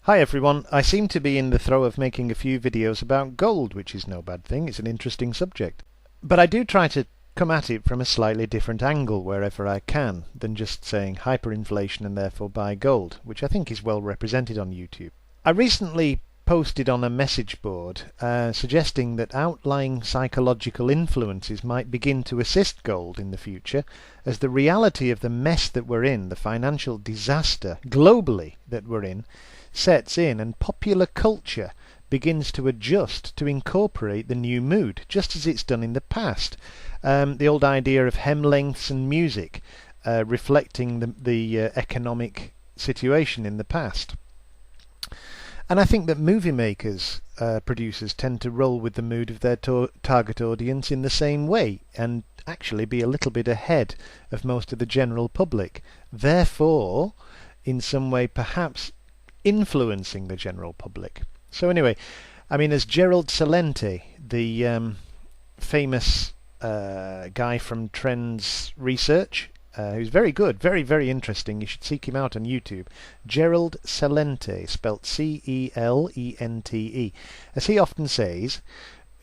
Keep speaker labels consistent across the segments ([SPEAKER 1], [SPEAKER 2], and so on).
[SPEAKER 1] Hi everyone, I seem to be in the throw of making a few videos about gold, which is no bad thing, it's an interesting subject. But I do try to come at it from a slightly different angle wherever I can, than just saying hyperinflation and therefore buy gold, which I think is well represented on YouTube. I recently posted on a message board suggesting that outlying psychological influences might begin to assist gold in the future, as the reality of the mess that we're in, the financial disaster globally that we're in, sets in and popular culture begins to adjust to incorporate the new mood, just as it's done in the past. The old idea of hem lengths and music reflecting the economic situation in the past. And I think that movie makers, producers, tend to roll with the mood of their target audience in the same way and actually be a little bit ahead of most of the general public. Therefore, in some way, perhaps influencing the general public. So anyway, I mean, as Gerald Celente, the famous guy from Trends Research, who's very good, very, very interesting. You should seek him out on YouTube. Gerald Celente, spelt C-E-L-E-N-T-E. As he often says,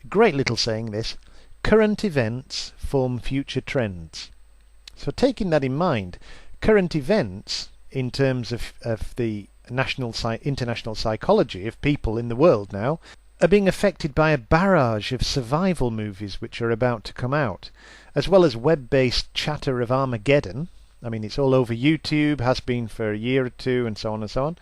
[SPEAKER 1] great little saying this, current events form future trends. So taking that in mind, current events, in terms of the international psychology of people in the world now, are being affected by a barrage of survival movies which are about to come out, as well as web-based chatter of Armageddon. I mean, it's all over YouTube, has been for a year or two, and so on and so on.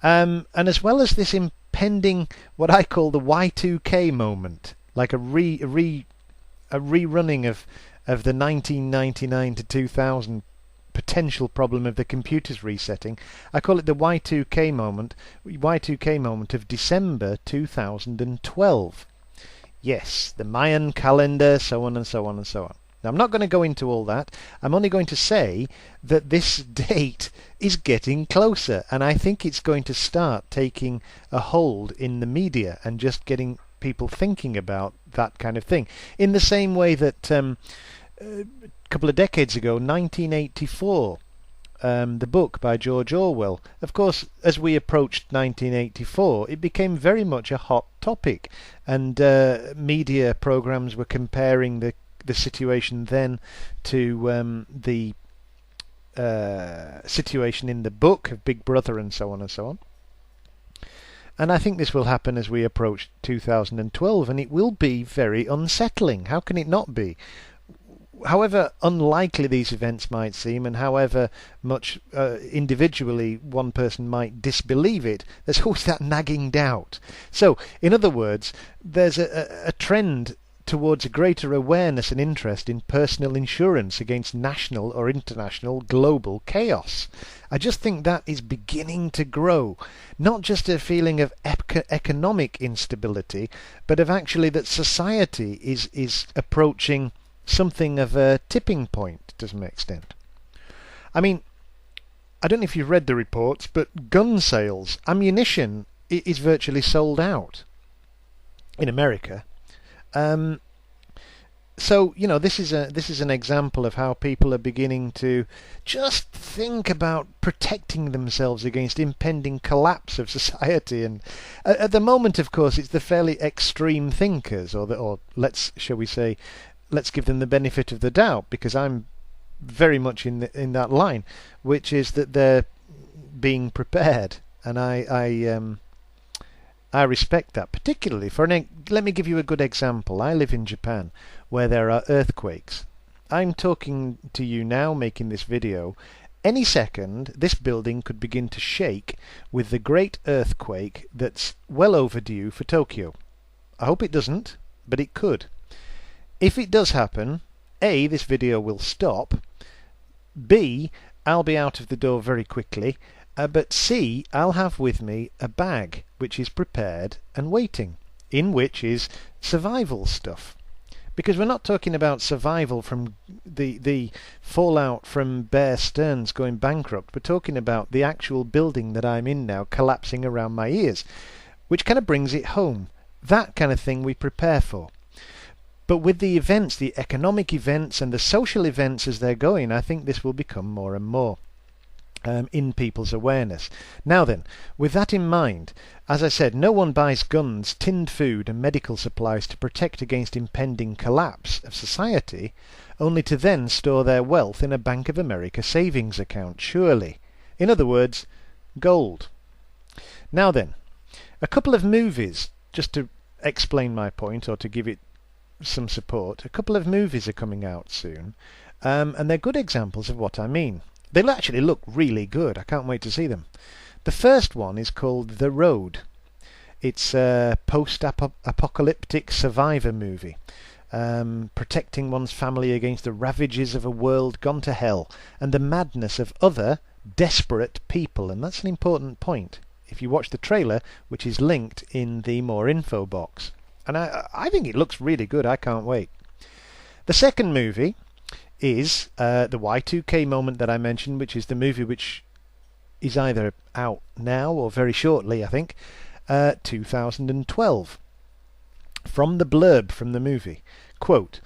[SPEAKER 1] And as well as this impending, what I call the Y2K moment, like a rerunning of the 1999 to 2000 potential problem of the computers resetting. I call it the Y2K moment of December 2012. Yes, the Mayan calendar, so on and so on and so on. Now, I'm not going to go into all that. I'm only going to say that this date is getting closer, and I think it's going to start taking a hold in the media and just getting people thinking about that kind of thing. In the same way that a couple of decades ago, 1984, the book by George Orwell. Of course, as we approached 1984, it became very much a hot topic, and media programs were comparing the situation then to the situation in the book of Big Brother and so on and so on. And I think this will happen as we approach 2012, and it will be very unsettling. How can it not be? However unlikely these events might seem, and however much individually one person might disbelieve it, there's always that nagging doubt. So, in other words, there's a trend towards a greater awareness and interest in personal insurance against national or international global chaos. I just think that is beginning to grow. Not just a feeling of economic instability, but of actually that society is approaching something of a tipping point to some extent. I mean, I don't know if you've read the reports, but gun sales, ammunition is virtually sold out in America. So, you know, this is an example of how people are beginning to just think about protecting themselves against impending collapse of society. And at the moment, of course, it's the fairly extreme thinkers, or let's give them the benefit of the doubt, because I'm very much in that line, which is that they're being prepared, and I respect that, particularly let me give you a good example. I live in Japan, where there are earthquakes. I'm talking to you now, making this video. Any second, this building could begin to shake with the great earthquake that's well overdue for Tokyo. I hope it doesn't, but it could. If it does happen, A, this video will stop, B, I'll be out of the door very quickly, but C, I'll have with me a bag which is prepared and waiting, in which is survival stuff. Because we're not talking about survival from the fallout from Bear Stearns going bankrupt. We're talking about the actual building that I'm in now collapsing around my ears, which kind of brings it home. That kind of thing we prepare for. But with the events, the economic events and the social events as they're going, I think this will become more and more. in people's awareness. Now then, with that in mind, as I said, no one buys guns, tinned food and medical supplies to protect against impending collapse of society, only to then store their wealth in a Bank of America savings account, surely. In other words, gold. Now then, a couple of movies, just to explain my point or to give it some support, a couple of movies are coming out soon, and they're good examples of what I mean. They'll actually look really good. I can't wait to see them. The first one is called The Road. It's a post-apocalyptic survivor movie, protecting one's family against the ravages of a world gone to hell and the madness of other desperate people. And that's an important point if you watch the trailer, which is linked in the more info box. And I think it looks really good. I can't wait. The second movie is the Y2K moment that I mentioned, which is the movie which is either out now or very shortly, I think, 2012. From the blurb from the movie, quote,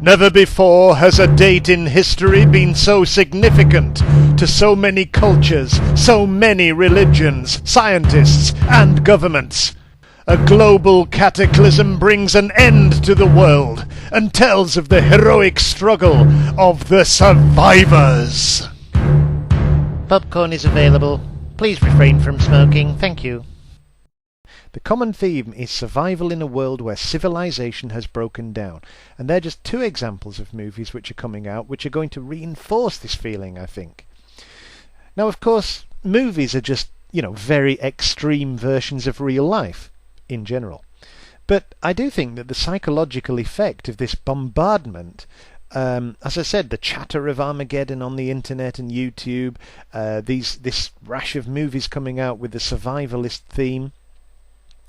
[SPEAKER 1] "Never before has a date in history been so significant to so many cultures, so many religions, scientists and governments. A global cataclysm brings an end to the world and tells of the heroic struggle of the survivors." Popcorn is available. Please refrain from smoking. Thank you. The common theme is survival in a world where civilization has broken down. And they're just two examples of movies which are coming out which are going to reinforce this feeling, I think. Now, of course, movies are just, very extreme versions of real life in general. But I do think that the psychological effect of this bombardment, as I said, the chatter of Armageddon on the internet and YouTube, this rash of movies coming out with the survivalist theme,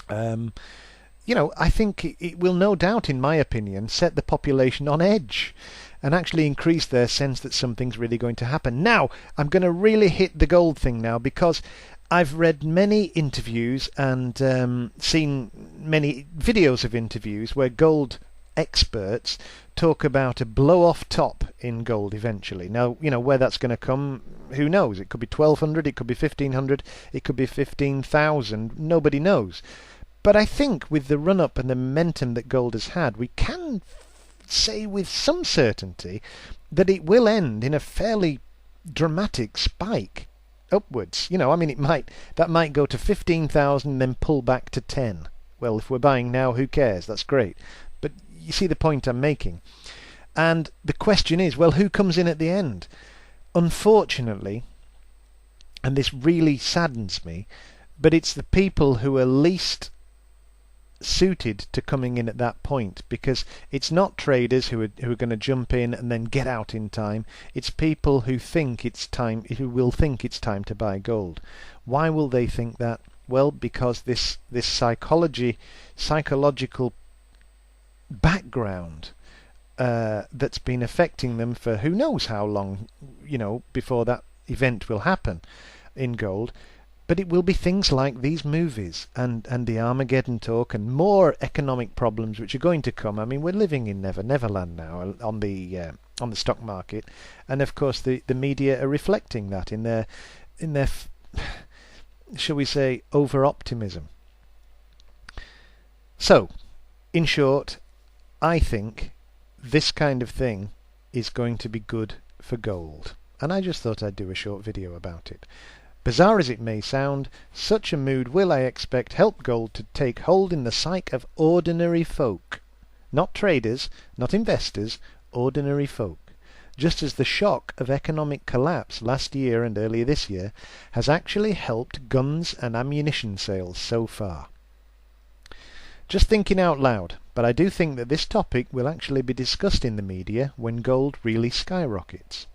[SPEAKER 1] I think it will no doubt, in my opinion, set the population on edge and actually increase their sense that something's really going to happen. Now, I'm going to really hit the gold thing now, because I've read many interviews and seen many videos of interviews where gold experts talk about a blow-off top in gold eventually. Now, where that's going to come, who knows? It could be 1,200, it could be 1,500, it could be 15,000, nobody knows. But I think with the run-up and the momentum that gold has had, we can say with some certainty that it will end in a fairly dramatic spike upwards. That might go to 15,000 and then pull back to 10. Well, if we're buying now, who cares? That's great. But you see the point I'm making. And the question is, well, who comes in at the end? Unfortunately, and this really saddens me, but it's the people who are least suited to coming in at that point, because it's not traders who are going to jump in and then get out in time. It's people who will think it's time to buy gold. Why will they think that? Well, because this psychological background that's been affecting them for who knows how long, before that event will happen in gold. But it will be things like these movies and the Armageddon talk and more economic problems which are going to come. I mean, we're living in Neverland now on the stock market, and of course the media are reflecting that in their shall we say, over-optimism. So, in short, I think this kind of thing is going to be good for gold, and I just thought I'd do a short video about it. Bizarre as it may sound, such a mood will, I expect, help gold to take hold in the psyche of ordinary folk. Not traders, not investors, ordinary folk. Just as the shock of economic collapse last year and earlier this year has actually helped guns and ammunition sales so far. Just thinking out loud, but I do think that this topic will actually be discussed in the media when gold really skyrockets.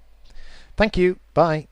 [SPEAKER 1] Thank you. Bye.